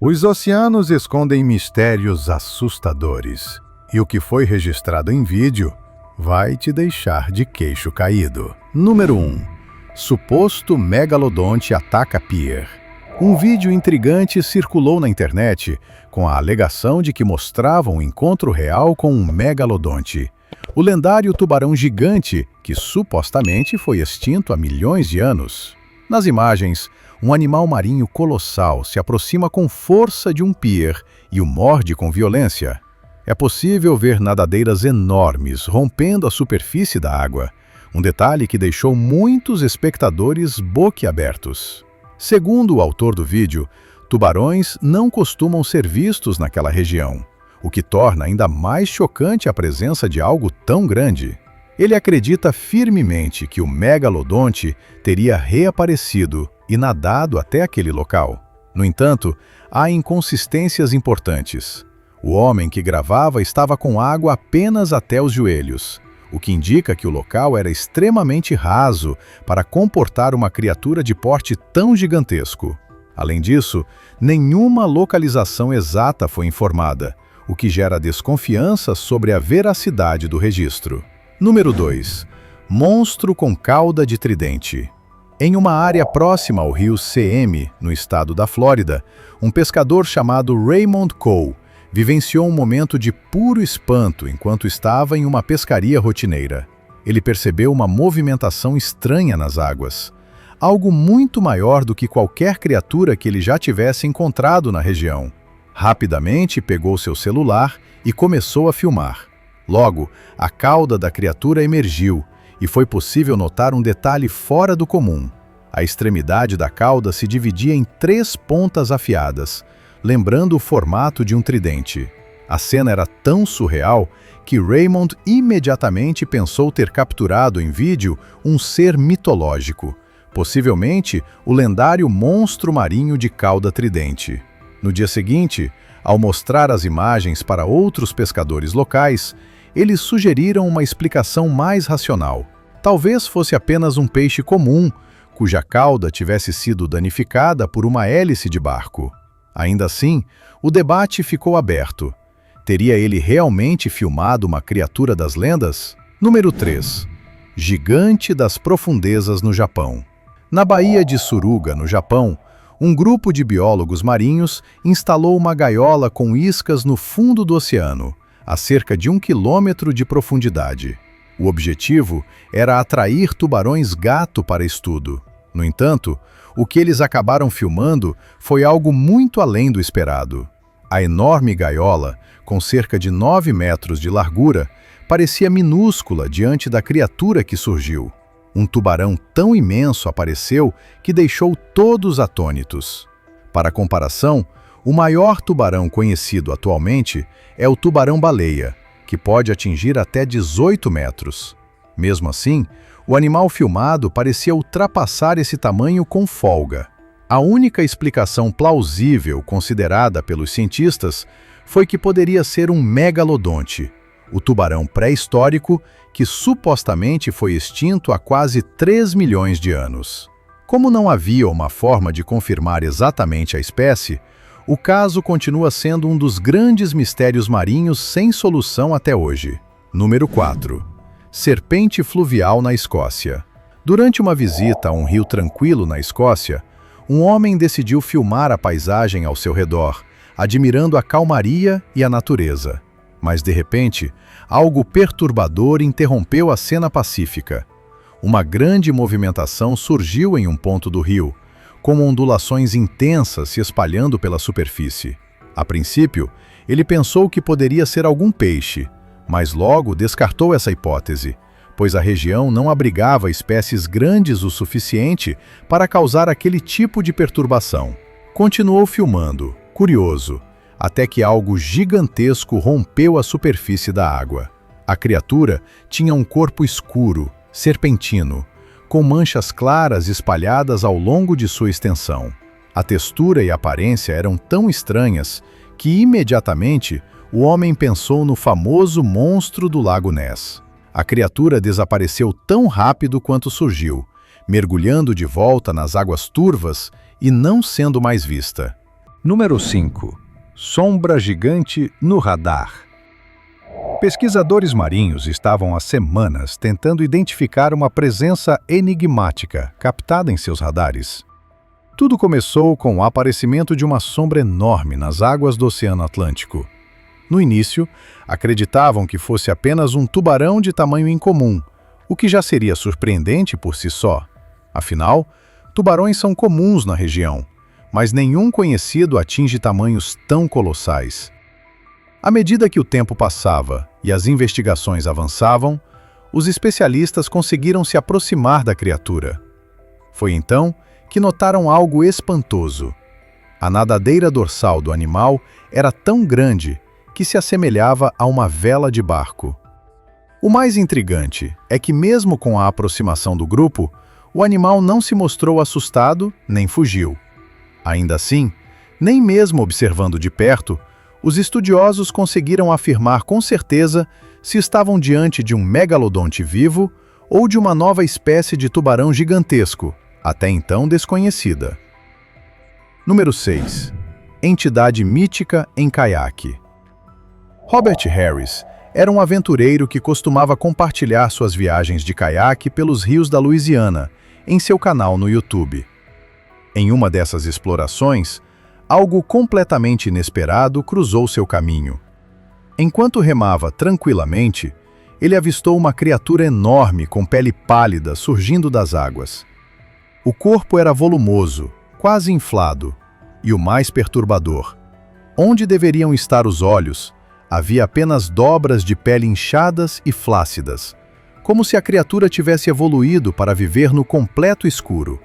Os oceanos escondem mistérios assustadores, e o que foi registrado em vídeo vai te deixar de queixo caído. Número 1. Suposto megalodonte ataca pier. Um vídeo intrigante circulou na internet com a alegação de que mostrava um encontro real com um megalodonte, o lendário tubarão gigante que supostamente foi extinto há milhões de anos. Nas imagens, um animal marinho colossal se aproxima com força de um pier e o morde com violência. É possível ver nadadeiras enormes rompendo a superfície da água, um detalhe que deixou muitos espectadores boquiabertos. Segundo o autor do vídeo, tubarões não costumam ser vistos naquela região, o que torna ainda mais chocante a presença de algo tão grande. Ele acredita firmemente que o megalodonte teria reaparecido e nadado até aquele local. No entanto, há inconsistências importantes. O homem que gravava estava com água apenas até os joelhos, o que indica que o local era extremamente raso para comportar uma criatura de porte tão gigantesco. Além disso, nenhuma localização exata foi informada, o que gera desconfiança sobre a veracidade do registro. Número 2. Monstro com cauda de tridente. Em uma área próxima ao rio CM, no estado da Flórida, um pescador chamado Raymond Cole vivenciou um momento de puro espanto enquanto estava em uma pescaria rotineira. Ele percebeu uma movimentação estranha nas águas, algo muito maior do que qualquer criatura que ele já tivesse encontrado na região. Rapidamente pegou seu celular e começou a filmar. Logo, a cauda da criatura emergiu e foi possível notar um detalhe fora do comum. A extremidade da cauda se dividia em 3 pontas afiadas, lembrando o formato de um tridente. A cena era tão surreal que Raymond imediatamente pensou ter capturado em vídeo um ser mitológico, possivelmente o lendário monstro marinho de cauda tridente. No dia seguinte, ao mostrar as imagens para outros pescadores locais, eles sugeriram uma explicação mais racional. Talvez fosse apenas um peixe comum, cuja cauda tivesse sido danificada por uma hélice de barco. Ainda assim, o debate ficou aberto. Teria ele realmente filmado uma criatura das lendas? Número 3. Gigante das profundezas no Japão. Na Baía de Suruga, no Japão, um grupo de biólogos marinhos instalou uma gaiola com iscas no fundo do oceano, a cerca de 1 quilômetro de profundidade. O objetivo era atrair tubarões-gato para estudo. No entanto, o que eles acabaram filmando foi algo muito além do esperado. A enorme gaiola, com cerca de 9 metros de largura, parecia minúscula diante da criatura que surgiu. Um tubarão tão imenso apareceu que deixou todos atônitos. Para comparação, o maior tubarão conhecido atualmente é o tubarão-baleia, que pode atingir até 18 metros. Mesmo assim, o animal filmado parecia ultrapassar esse tamanho com folga. A única explicação plausível considerada pelos cientistas foi que poderia ser um megalodonte, o tubarão pré-histórico que supostamente foi extinto há quase 3 milhões de anos. Como não havia uma forma de confirmar exatamente a espécie, o caso continua sendo um dos grandes mistérios marinhos sem solução até hoje. Número 4. Serpente fluvial na Escócia. Durante uma visita a um rio tranquilo na Escócia, um homem decidiu filmar a paisagem ao seu redor, admirando a calmaria e a natureza. Mas, de repente, algo perturbador interrompeu a cena pacífica. Uma grande movimentação surgiu em um ponto do rio, como ondulações intensas se espalhando pela superfície. A princípio, ele pensou que poderia ser algum peixe, mas logo descartou essa hipótese, pois a região não abrigava espécies grandes o suficiente para causar aquele tipo de perturbação. Continuou filmando, curioso, até que algo gigantesco rompeu a superfície da água. A criatura tinha um corpo escuro, serpentino, com manchas claras espalhadas ao longo de sua extensão. A textura e aparência eram tão estranhas que, imediatamente, o homem pensou no famoso monstro do Lago Ness. A criatura desapareceu tão rápido quanto surgiu, mergulhando de volta nas águas turvas e não sendo mais vista. Número 5. Sombra gigante no radar. Pesquisadores marinhos estavam há semanas tentando identificar uma presença enigmática captada em seus radares. Tudo começou com o aparecimento de uma sombra enorme nas águas do Oceano Atlântico. No início, acreditavam que fosse apenas um tubarão de tamanho incomum, o que já seria surpreendente por si só. Afinal, tubarões são comuns na região, mas nenhum conhecido atinge tamanhos tão colossais. À medida que o tempo passava e as investigações avançavam, os especialistas conseguiram se aproximar da criatura. Foi então que notaram algo espantoso. A nadadeira dorsal do animal era tão grande que se assemelhava a uma vela de barco. O mais intrigante é que, mesmo com a aproximação do grupo, o animal não se mostrou assustado nem fugiu. Ainda assim, nem mesmo observando de perto, os estudiosos conseguiram afirmar com certeza se estavam diante de um megalodonte vivo ou de uma nova espécie de tubarão gigantesco, até então desconhecida. Número 6. Entidade mítica em caiaque. Robert Harris era um aventureiro que costumava compartilhar suas viagens de caiaque pelos rios da Louisiana em seu canal no YouTube. Em uma dessas explorações, algo completamente inesperado cruzou seu caminho. Enquanto remava tranquilamente, ele avistou uma criatura enorme com pele pálida surgindo das águas. O corpo era volumoso, quase inflado, e o mais perturbador: onde deveriam estar os olhos, havia apenas dobras de pele inchadas e flácidas, como se a criatura tivesse evoluído para viver no completo escuro.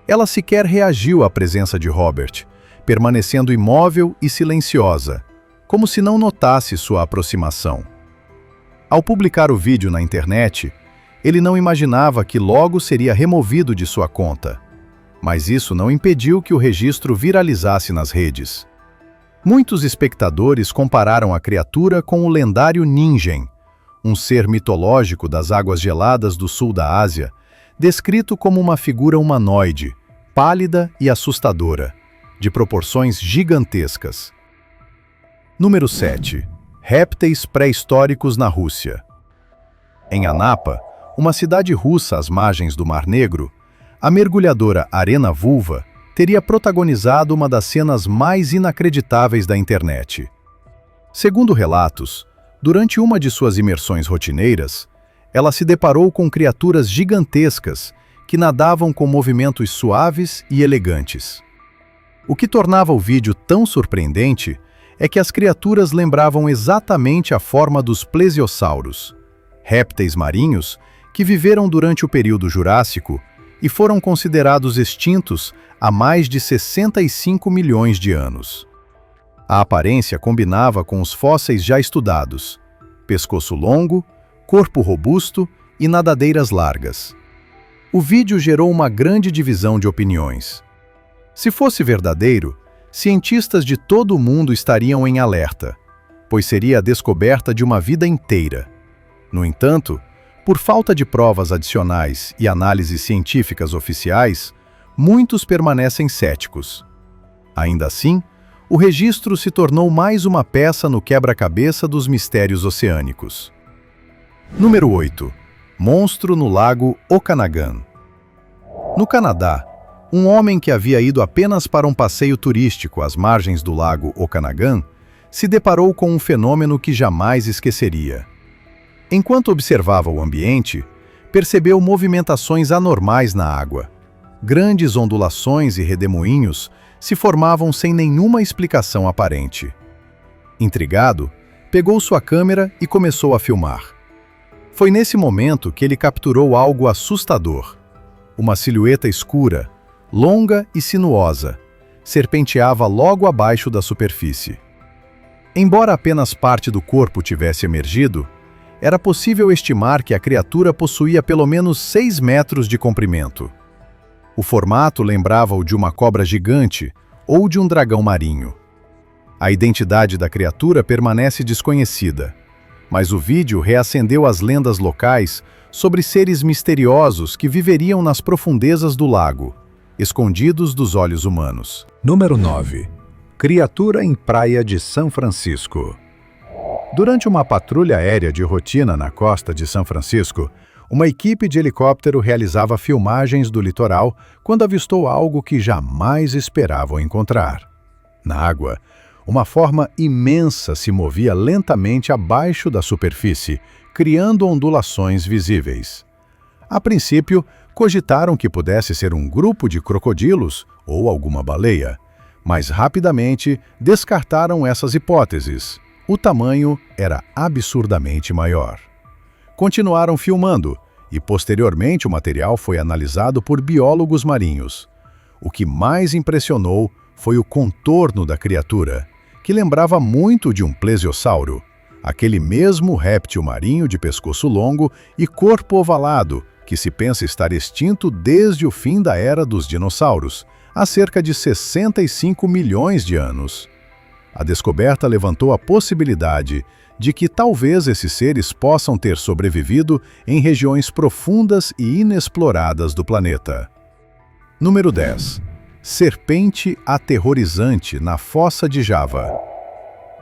Ela sequer reagiu à presença de Robert, permanecendo imóvel e silenciosa, como se não notasse sua aproximação. Ao publicar o vídeo na internet, ele não imaginava que logo seria removido de sua conta, mas isso não impediu que o registro viralizasse nas redes. Muitos espectadores compararam a criatura com o lendário Ningen, um ser mitológico das águas geladas do sul da Ásia, descrito como uma figura humanoide, pálida e assustadora, de proporções gigantescas. Número 7. Répteis pré-históricos na Rússia. Em Anapa, uma cidade russa às margens do Mar Negro, a mergulhadora Arena Vulva teria protagonizado uma das cenas mais inacreditáveis da internet. Segundo relatos, durante uma de suas imersões rotineiras, ela se deparou com criaturas gigantescas que nadavam com movimentos suaves e elegantes. O que tornava o vídeo tão surpreendente é que as criaturas lembravam exatamente a forma dos plesiosauros, répteis marinhos que viveram durante o período Jurássico e foram considerados extintos há mais de 65 milhões de anos. A aparência combinava com os fósseis já estudados: pescoço longo, corpo robusto e nadadeiras largas. O vídeo gerou uma grande divisão de opiniões. Se fosse verdadeiro, cientistas de todo o mundo estariam em alerta, pois seria a descoberta de uma vida inteira. No entanto, por falta de provas adicionais e análises científicas oficiais, muitos permanecem céticos. Ainda assim, o registro se tornou mais uma peça no quebra-cabeça dos mistérios oceânicos. Número 8. Monstro no Lago Okanagan. No Canadá, um homem que havia ido apenas para um passeio turístico às margens do Lago Okanagan se deparou com um fenômeno que jamais esqueceria. Enquanto observava o ambiente, percebeu movimentações anormais na água. Grandes ondulações e redemoinhos se formavam sem nenhuma explicação aparente. Intrigado, pegou sua câmera e começou a filmar. Foi nesse momento que ele capturou algo assustador. Uma silhueta escura, longa e sinuosa, serpenteava logo abaixo da superfície. Embora apenas parte do corpo tivesse emergido, era possível estimar que a criatura possuía pelo menos 6 metros de comprimento. O formato lembrava o de uma cobra gigante ou de um dragão marinho. A identidade da criatura permanece desconhecida, mas o vídeo reacendeu as lendas locais sobre seres misteriosos que viveriam nas profundezas do lago, escondidos dos olhos humanos. Número 9. Criatura em praia de São Francisco. Durante uma patrulha aérea de rotina na costa de São Francisco, uma equipe de helicóptero realizava filmagens do litoral quando avistou algo que jamais esperavam encontrar. Na água, uma forma imensa se movia lentamente abaixo da superfície, criando ondulações visíveis. A princípio, cogitaram que pudesse ser um grupo de crocodilos ou alguma baleia, mas rapidamente descartaram essas hipóteses. O tamanho era absurdamente maior. Continuaram filmando e, posteriormente, o material foi analisado por biólogos marinhos. O que mais impressionou foi o contorno da criatura, que lembrava muito de um plesiosauro, aquele mesmo réptil marinho de pescoço longo e corpo ovalado, que se pensa estar extinto desde o fim da era dos dinossauros, há cerca de 65 milhões de anos. A descoberta levantou a possibilidade de que talvez esses seres possam ter sobrevivido em regiões profundas e inexploradas do planeta. Número 10. Serpente aterrorizante na Fossa de Java.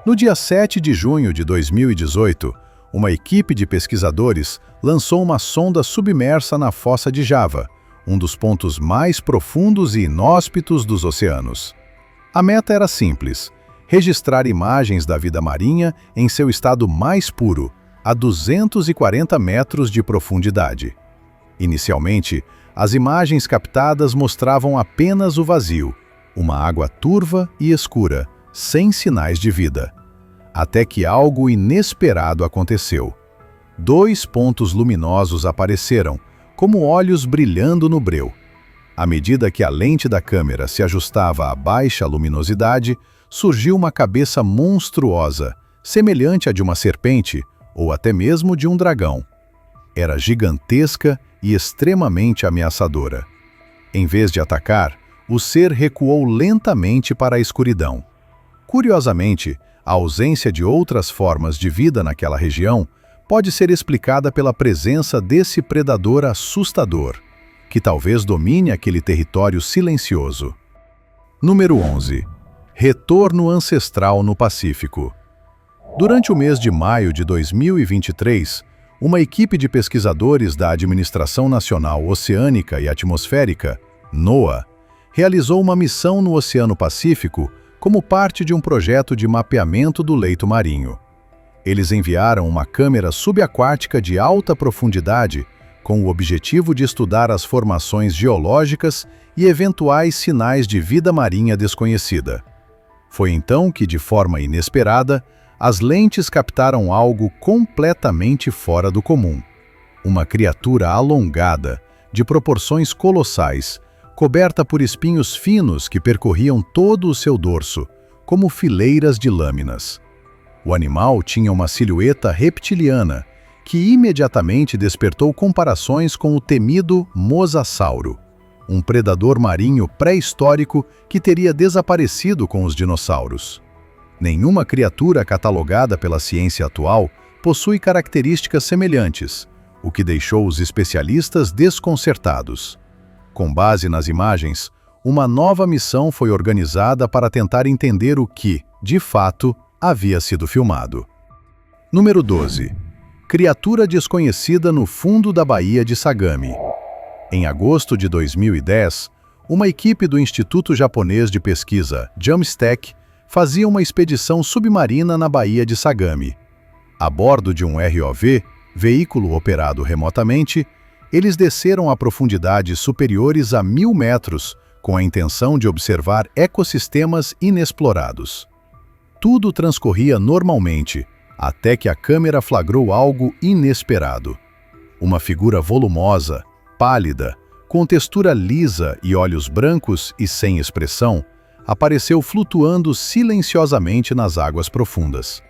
No dia 7 de junho de 2018, uma equipe de pesquisadores lançou uma sonda submersa na Fossa de Java, um dos pontos mais profundos e inóspitos dos oceanos. A meta era simples: registrar imagens da vida marinha em seu estado mais puro, a 240 metros de profundidade. Inicialmente, as imagens captadas mostravam apenas o vazio, uma água turva e escura, sem sinais de vida. Até que algo inesperado aconteceu. 2 pontos luminosos apareceram, como olhos brilhando no breu. À medida que a lente da câmera se ajustava à baixa luminosidade, surgiu uma cabeça monstruosa, semelhante à de uma serpente ou até mesmo de um dragão. Era gigantesca e extremamente ameaçadora. Em vez de atacar, o ser recuou lentamente para a escuridão. Curiosamente, a ausência de outras formas de vida naquela região pode ser explicada pela presença desse predador assustador, que talvez domine aquele território silencioso. Número 11. Retorno ancestral no Pacífico. Durante o mês de maio de 2023, uma equipe de pesquisadores da Administração Nacional Oceânica e Atmosférica, NOAA, realizou uma missão no Oceano Pacífico como parte de um projeto de mapeamento do leito marinho. Eles enviaram uma câmera subaquática de alta profundidade com o objetivo de estudar as formações geológicas e eventuais sinais de vida marinha desconhecida. Foi então que, de forma inesperada, as lentes captaram algo completamente fora do comum. Uma criatura alongada, de proporções colossais, coberta por espinhos finos que percorriam todo o seu dorso, como fileiras de lâminas. O animal tinha uma silhueta reptiliana, que imediatamente despertou comparações com o temido mosasauro, um predador marinho pré-histórico que teria desaparecido com os dinossauros. Nenhuma criatura catalogada pela ciência atual possui características semelhantes, o que deixou os especialistas desconcertados. Com base nas imagens, uma nova missão foi organizada para tentar entender o que, de fato, havia sido filmado. Número 12. Criatura desconhecida no fundo da Baía de Sagami. Em agosto de 2010, uma equipe do Instituto Japonês de Pesquisa JAMSTEC fazia uma expedição submarina na Baía de Sagami. A bordo de um ROV, veículo operado remotamente, eles desceram a profundidades superiores a 1.000 metros com a intenção de observar ecossistemas inexplorados. Tudo transcorria normalmente, até que a câmera flagrou algo inesperado. Uma figura volumosa, pálida, com textura lisa e olhos brancos e sem expressão, apareceu flutuando silenciosamente nas águas profundas.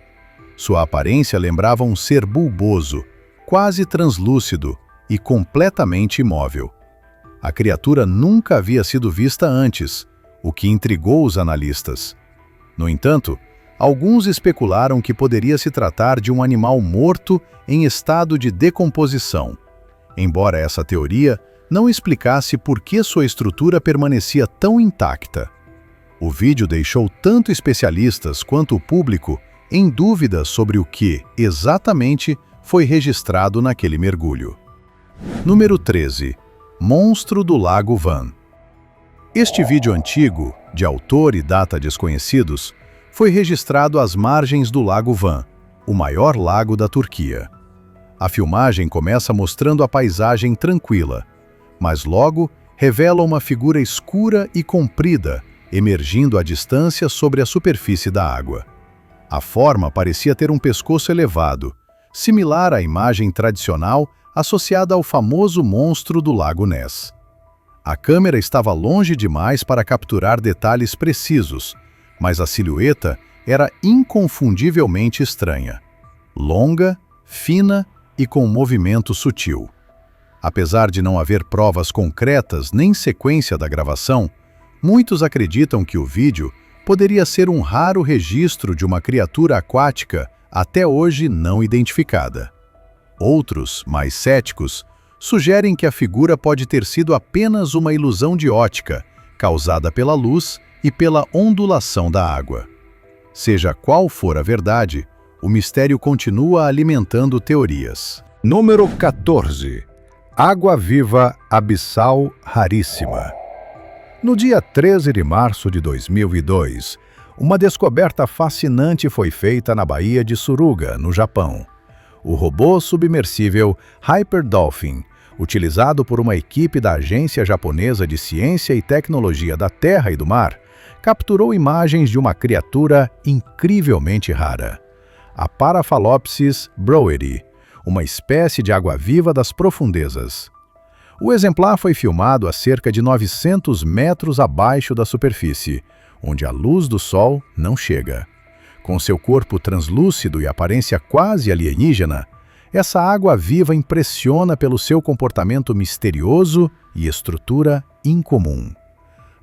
Sua aparência lembrava um ser bulboso, quase translúcido e completamente imóvel. A criatura nunca havia sido vista antes, o que intrigou os analistas. No entanto, alguns especularam que poderia se tratar de um animal morto em estado de decomposição, embora essa teoria não explicasse por que sua estrutura permanecia tão intacta. O vídeo deixou tanto especialistas quanto o público em dúvida sobre o que, exatamente, foi registrado naquele mergulho. Número 13. Monstro do Lago Van. Este vídeo antigo, de autor e data desconhecidos, foi registrado às margens do Lago Van, o maior lago da Turquia. A filmagem começa mostrando a paisagem tranquila, mas logo revela uma figura escura e comprida, emergindo à distância sobre a superfície da água. A forma parecia ter um pescoço elevado, similar à imagem tradicional associada ao famoso monstro do Lago Ness. A câmera estava longe demais para capturar detalhes precisos, mas a silhueta era inconfundivelmente estranha. Longa, fina e com um movimento sutil. Apesar de não haver provas concretas nem sequência da gravação, muitos acreditam que o vídeo poderia ser um raro registro de uma criatura aquática até hoje não identificada. Outros, mais céticos, sugerem que a figura pode ter sido apenas uma ilusão de ótica, causada pela luz e pela ondulação da água. Seja qual for a verdade, o mistério continua alimentando teorias. Número 14. Água-viva abissal raríssima. No dia 13 de março de 2002, uma descoberta fascinante foi feita na Baía de Suruga, no Japão. O robô submersível Hyper Dolphin, utilizado por uma equipe da Agência Japonesa de Ciência e Tecnologia da Terra e do Mar, capturou imagens de uma criatura incrivelmente rara, a Paraphalopsis broweri, uma espécie de água-viva das profundezas. O exemplar foi filmado a cerca de 900 metros abaixo da superfície, onde a luz do sol não chega. Com seu corpo translúcido e aparência quase alienígena, essa água-viva impressiona pelo seu comportamento misterioso e estrutura incomum.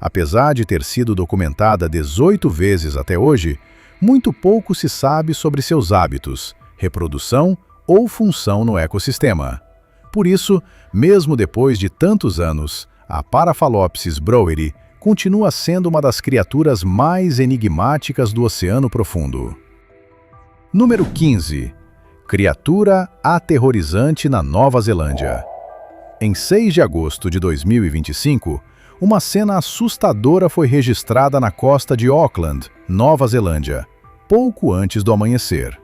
Apesar de ter sido documentada 18 vezes até hoje, muito pouco se sabe sobre seus hábitos, reprodução ou função no ecossistema. Por isso, mesmo depois de tantos anos, a Paraphalopsis broweri continua sendo uma das criaturas mais enigmáticas do oceano profundo. Número 15. Criatura aterrorizante na Nova Zelândia. Em 6 de agosto de 2025, uma cena assustadora foi registrada na costa de Auckland, Nova Zelândia, pouco antes do amanhecer.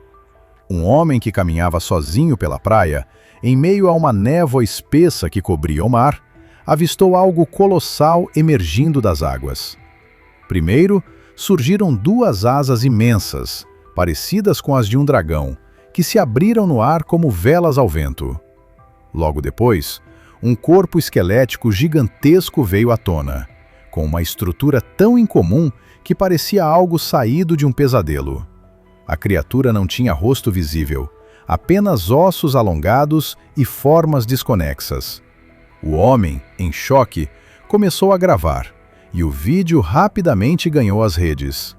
Um homem que caminhava sozinho pela praia, em meio a uma névoa espessa que cobria o mar, avistou algo colossal emergindo das águas. Primeiro, surgiram duas asas imensas, parecidas com as de um dragão, que se abriram no ar como velas ao vento. Logo depois, um corpo esquelético gigantesco veio à tona, com uma estrutura tão incomum que parecia algo saído de um pesadelo. A criatura não tinha rosto visível, apenas ossos alongados e formas desconexas. O homem, em choque, começou a gravar, e o vídeo rapidamente ganhou as redes.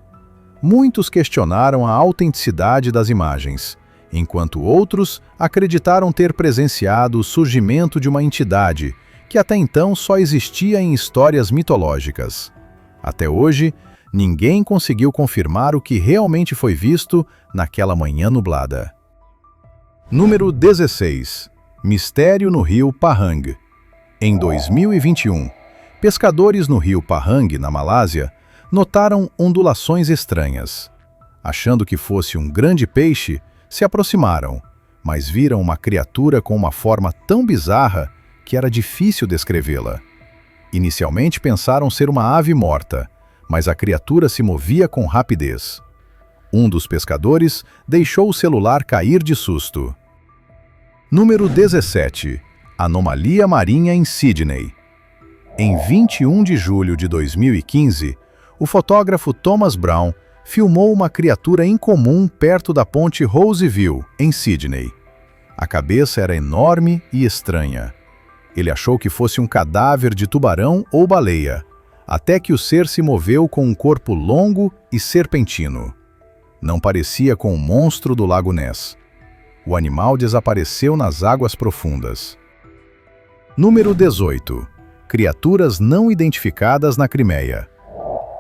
Muitos questionaram a autenticidade das imagens, enquanto outros acreditaram ter presenciado o surgimento de uma entidade que até então só existia em histórias mitológicas. Até hoje, ninguém conseguiu confirmar o que realmente foi visto naquela manhã nublada. Número 16. Mistério no rio Pahang. Em 2021, pescadores no rio Pahang, na Malásia, notaram ondulações estranhas. Achando que fosse um grande peixe, se aproximaram, mas viram uma criatura com uma forma tão bizarra que era difícil descrevê-la. Inicialmente pensaram ser uma ave morta, mas a criatura se movia com rapidez. Um dos pescadores deixou o celular cair de susto. Número 17. Anomalia marinha em Sydney. Em 21 de julho de 2015, o fotógrafo Thomas Brown filmou uma criatura incomum perto da ponte Roseville, em Sydney. A cabeça era enorme e estranha. Ele achou que fosse um cadáver de tubarão ou baleia, até que o ser se moveu com um corpo longo e serpentino. Não parecia com o monstro do Lago Ness. O animal desapareceu nas águas profundas. Número 18. Criaturas não identificadas na Crimeia.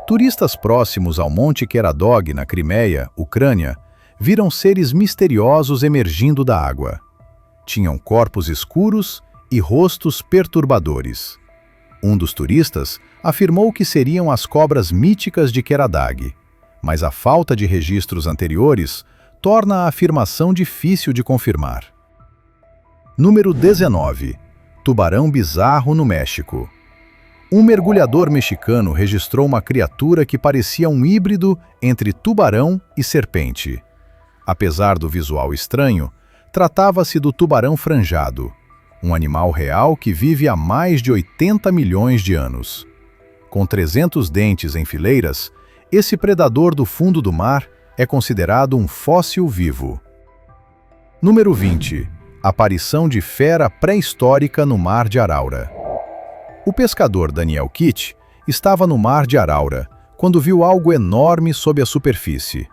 Turistas próximos ao Monte Keradog, na Crimeia, Ucrânia, viram seres misteriosos emergindo da água. Tinham corpos escuros e rostos perturbadores. Um dos turistas afirmou que seriam as cobras míticas de Keradag, mas a falta de registros anteriores torna a afirmação difícil de confirmar. Número 19. Tubarão bizarro no México. Um mergulhador mexicano registrou uma criatura que parecia um híbrido entre tubarão e serpente. Apesar do visual estranho, tratava-se do tubarão franjado, um animal real que vive há mais de 80 milhões de anos. Com 300 dentes em fileiras, esse predador do fundo do mar é considerado um fóssil vivo. Número 20. Aparição de fera pré-histórica no Mar de Araura. O pescador Daniel Kitt estava no Mar de Araura quando viu algo enorme sob a superfície.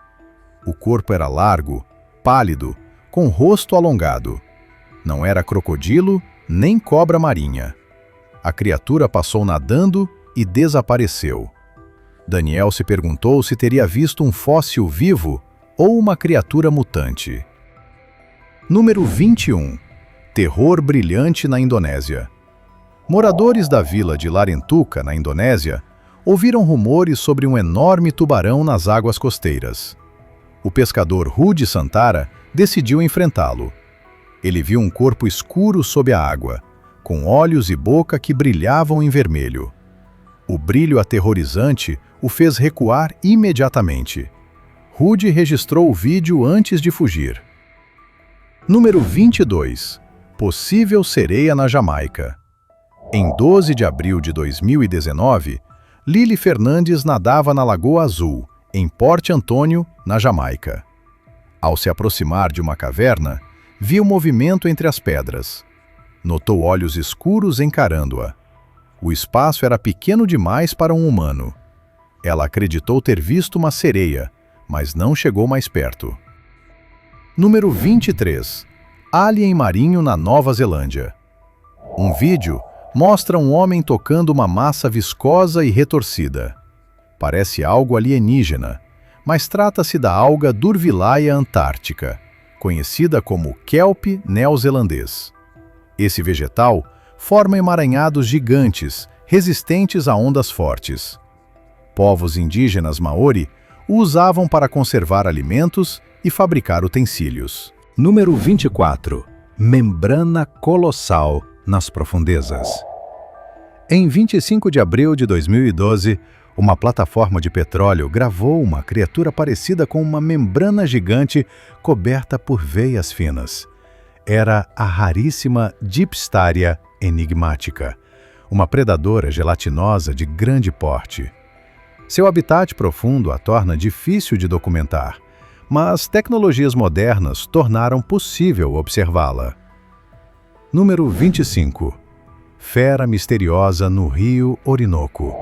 O corpo era largo, pálido, com o rosto alongado. Não era crocodilo nem cobra marinha. A criatura passou nadando e desapareceu. Daniel se perguntou se teria visto um fóssil vivo ou uma criatura mutante. Número 21. Terror brilhante na Indonésia. Moradores da vila de Larentuka, na Indonésia, ouviram rumores sobre um enorme tubarão nas águas costeiras. O pescador Rudi Santara decidiu enfrentá-lo. Ele viu um corpo escuro sob a água, com olhos e boca que brilhavam em vermelho. O brilho aterrorizante o fez recuar imediatamente. Rudi registrou o vídeo antes de fugir. Número 22. Possível sereia na Jamaica. Em 12 de abril de 2019, Lili Fernandes nadava na Lagoa Azul, em Port Antônio, na Jamaica. Ao se aproximar de uma caverna, viu movimento entre as pedras. Notou olhos escuros encarando-a. O espaço era pequeno demais para um humano. Ela acreditou ter visto uma sereia, mas não chegou mais perto. Número 23. Alien marinho na Nova Zelândia. Um vídeo mostra um homem tocando uma massa viscosa e retorcida. Parece algo alienígena, mas trata-se da alga Durvillaia antártica, conhecida como kelp neozelandês. Esse vegetal forma emaranhados gigantes, resistentes a ondas fortes. Povos indígenas maori o usavam para conservar alimentos e fabricar utensílios. Número 24. Membrana colossal nas profundezas. Em 25 de abril de 2012, uma plataforma de petróleo gravou uma criatura parecida com uma membrana gigante coberta por veias finas. Era a raríssima Dipstaria enigmatica, uma predadora gelatinosa de grande porte. Seu habitat profundo a torna difícil de documentar, mas tecnologias modernas tornaram possível observá-la. Número 25. Fera misteriosa no Rio Orinoco.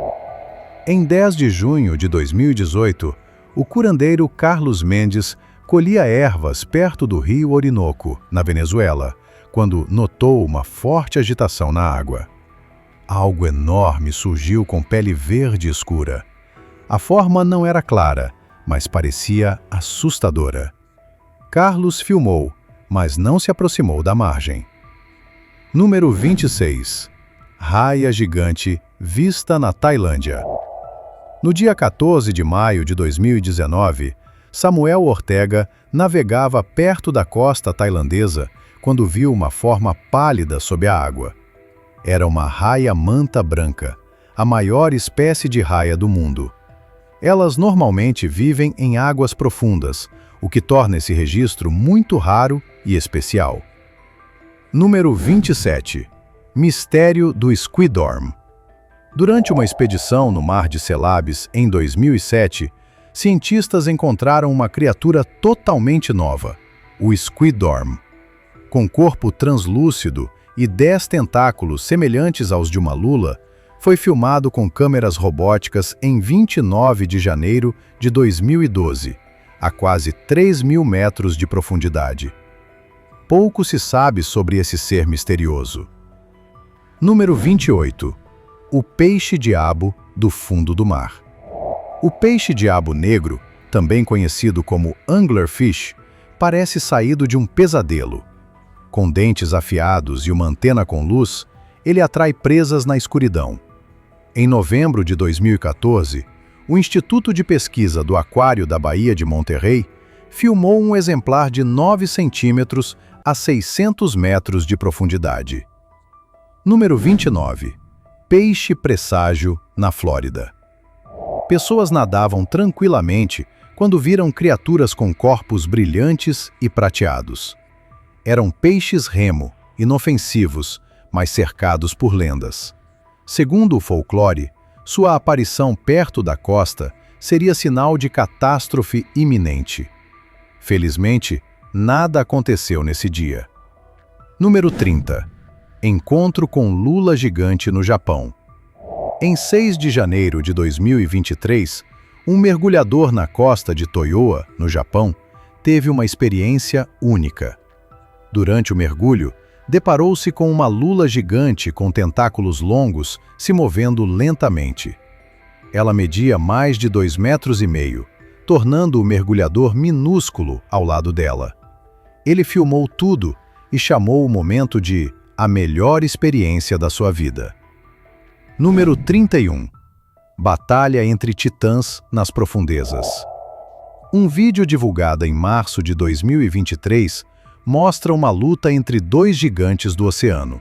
Em 10 de junho de 2018, o curandeiro Carlos Mendes colhia ervas perto do Rio Orinoco, na Venezuela, quando notou uma forte agitação na água. Algo enorme surgiu com pele verde escura. A forma não era clara, mas parecia assustadora. Carlos filmou, mas não se aproximou da margem. Número 26. Raia gigante vista na Tailândia. No dia 14 de maio de 2019, Samuel Ortega navegava perto da costa tailandesa quando viu uma forma pálida sob a água. Era uma raia manta branca, a maior espécie de raia do mundo. Elas normalmente vivem em águas profundas, o que torna esse registro muito raro e especial. Número 27. Mistério do Squidorm. Durante uma expedição no Mar de Celebes em 2007, cientistas encontraram uma criatura totalmente nova, o Squidorm. Com corpo translúcido e 10 tentáculos semelhantes aos de uma lula, foi filmado com câmeras robóticas em 29 de janeiro de 2012, a quase 3.000 metros de profundidade. Pouco se sabe sobre esse ser misterioso. Número 28. O peixe-diabo do fundo do mar. O peixe-diabo negro, também conhecido como anglerfish, parece saído de um pesadelo. Com dentes afiados e uma antena com luz, ele atrai presas na escuridão. Em novembro de 2014, o Instituto de Pesquisa do Aquário da Baía de Monterrey filmou um exemplar de 9 centímetros a 600 metros de profundidade. Número 29. Peixe presságio, na Flórida. Pessoas nadavam tranquilamente quando viram criaturas com corpos brilhantes e prateados. Eram peixes-remo, inofensivos, mas cercados por lendas. Segundo o folclore, sua aparição perto da costa seria sinal de catástrofe iminente. Felizmente, nada aconteceu nesse dia. Número 30. Encontro com lula gigante no Japão. Em 6 de janeiro de 2023, um mergulhador na costa de Toyoa, no Japão, teve uma experiência única. Durante o mergulho, deparou-se com uma lula gigante com tentáculos longos se movendo lentamente. Ela media mais de 2,5 metros, tornando o mergulhador minúsculo ao lado dela. Ele filmou tudo e chamou o momento de a melhor experiência da sua vida. Número 31. Batalha entre titãs nas profundezas. Um vídeo divulgado em março de 2023 mostra uma luta entre 2 gigantes do oceano.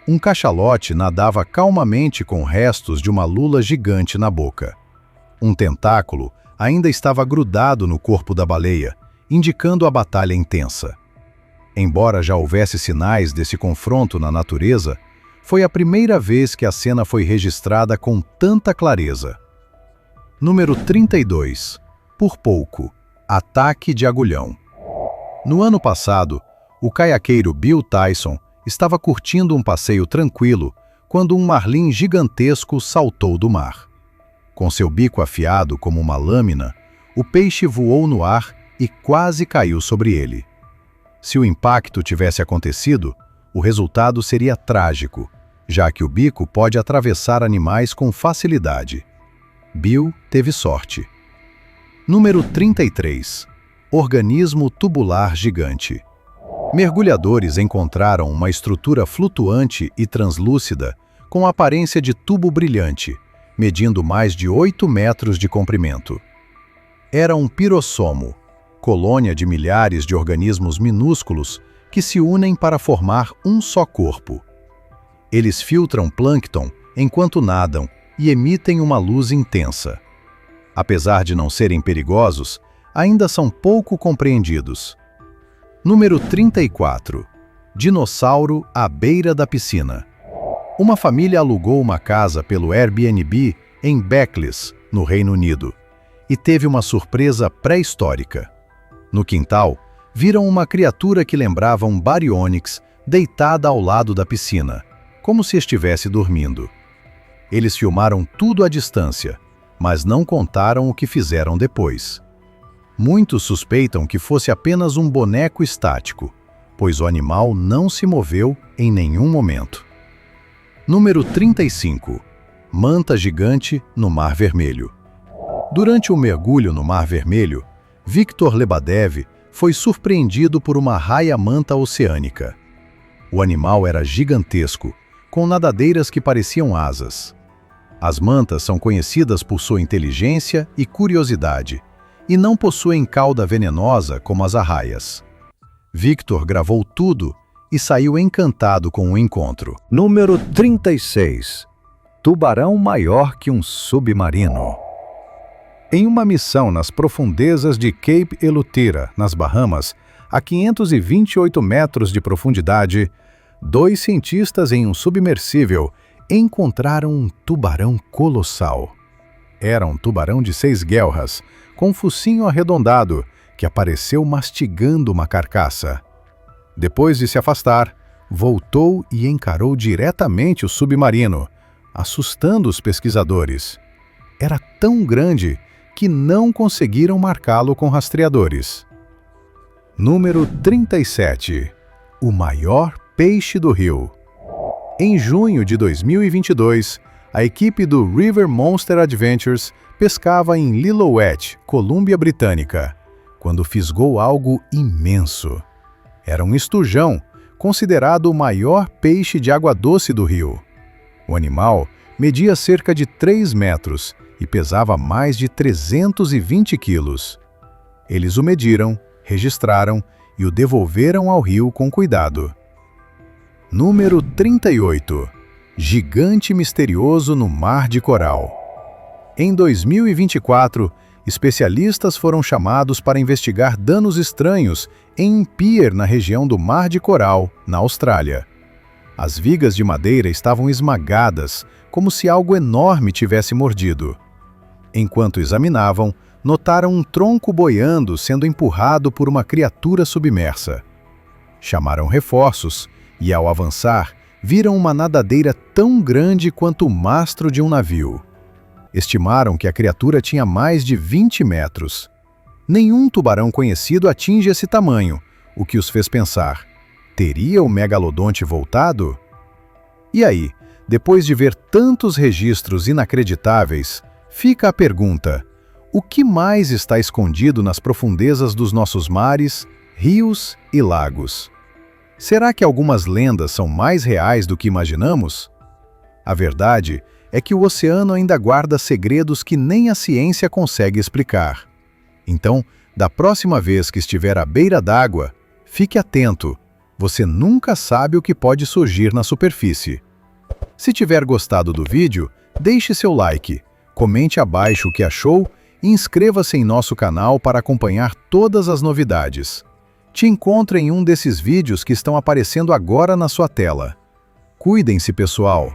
Um cachalote nadava calmamente com restos de uma lula gigante na boca. Um tentáculo ainda estava grudado no corpo da baleia, indicando a batalha intensa. Embora já houvesse sinais desse confronto na natureza, foi a primeira vez que a cena foi registrada com tanta clareza. Número 32. Por pouco. Ataque de agulhão. No ano passado, o caiaqueiro Bill Tyson estava curtindo um passeio tranquilo quando um marlim gigantesco saltou do mar. Com seu bico afiado como uma lâmina, o peixe voou no ar e quase caiu sobre ele. Se o impacto tivesse acontecido, o resultado seria trágico, já que o bico pode atravessar animais com facilidade. Bill teve sorte. Número 33. Organismo tubular gigante. Mergulhadores encontraram uma estrutura flutuante e translúcida com aparência de tubo brilhante, medindo mais de 8 metros de comprimento. Era um pirossomo, colônia de milhares de organismos minúsculos que se unem para formar um só corpo. Eles filtram plâncton enquanto nadam e emitem uma luz intensa. Apesar de não serem perigosos, ainda são pouco compreendidos. Número 34. Dinossauro à beira da piscina. Uma família alugou uma casa pelo Airbnb em Beckless, no Reino Unido, e teve uma surpresa pré-histórica. No quintal, viram uma criatura que lembrava um baryonyx deitada ao lado da piscina, como se estivesse dormindo. Eles filmaram tudo à distância, mas não contaram o que fizeram depois. Muitos suspeitam que fosse apenas um boneco estático, pois o animal não se moveu em nenhum momento. Número 35. Manta gigante no Mar Vermelho. Durante o mergulho no Mar Vermelho, Victor Lebadev foi surpreendido por uma raia-manta oceânica. O animal era gigantesco, com nadadeiras que pareciam asas. As mantas são conhecidas por sua inteligência e curiosidade, e não possuem cauda venenosa como as arraias. Victor gravou tudo e saiu encantado com o encontro. Número 36. Tubarão maior que um submarino. Em uma missão nas profundezas de Cape Eleuthera, nas Bahamas, a 528 metros de profundidade, 2 cientistas em um submersível encontraram um tubarão colossal. Era um tubarão de 6 guelras, com um focinho arredondado, que apareceu mastigando uma carcaça. Depois de se afastar, voltou e encarou diretamente o submarino, assustando os pesquisadores. Era tão grande que não conseguiram marcá-lo com rastreadores. Número 37. O maior peixe do rio. Em junho de 2022, a equipe do River Monster Adventures pescava em Lillooet, Colômbia Britânica, quando fisgou algo imenso. Era um esturjão, considerado o maior peixe de água doce do rio. O animal media cerca de 3 metros e pesava mais de 320 quilos. Eles o mediram, registraram e o devolveram ao rio com cuidado. Número 38. Gigante misterioso no Mar de Coral. Em 2024, especialistas foram chamados para investigar danos estranhos em um pier na região do Mar de Coral, na Austrália. As vigas de madeira estavam esmagadas, como se algo enorme tivesse mordido. Enquanto examinavam, notaram um tronco boiando sendo empurrado por uma criatura submersa. Chamaram reforços e, ao avançar, viram uma nadadeira tão grande quanto o mastro de um navio. Estimaram que a criatura tinha mais de 20 metros. Nenhum tubarão conhecido atinge esse tamanho, o que os fez pensar: teria o megalodonte voltado? E aí, depois de ver tantos registros inacreditáveis, fica a pergunta: o que mais está escondido nas profundezas dos nossos mares, rios e lagos? Será que algumas lendas são mais reais do que imaginamos? A verdade é que o oceano ainda guarda segredos que nem a ciência consegue explicar. Então, da próxima vez que estiver à beira d'água, fique atento. Você nunca sabe o que pode surgir na superfície. Se tiver gostado do vídeo, deixe seu like, comente abaixo o que achou e inscreva-se em nosso canal para acompanhar todas as novidades. Te encontro em um desses vídeos que estão aparecendo agora na sua tela. Cuidem-se, pessoal!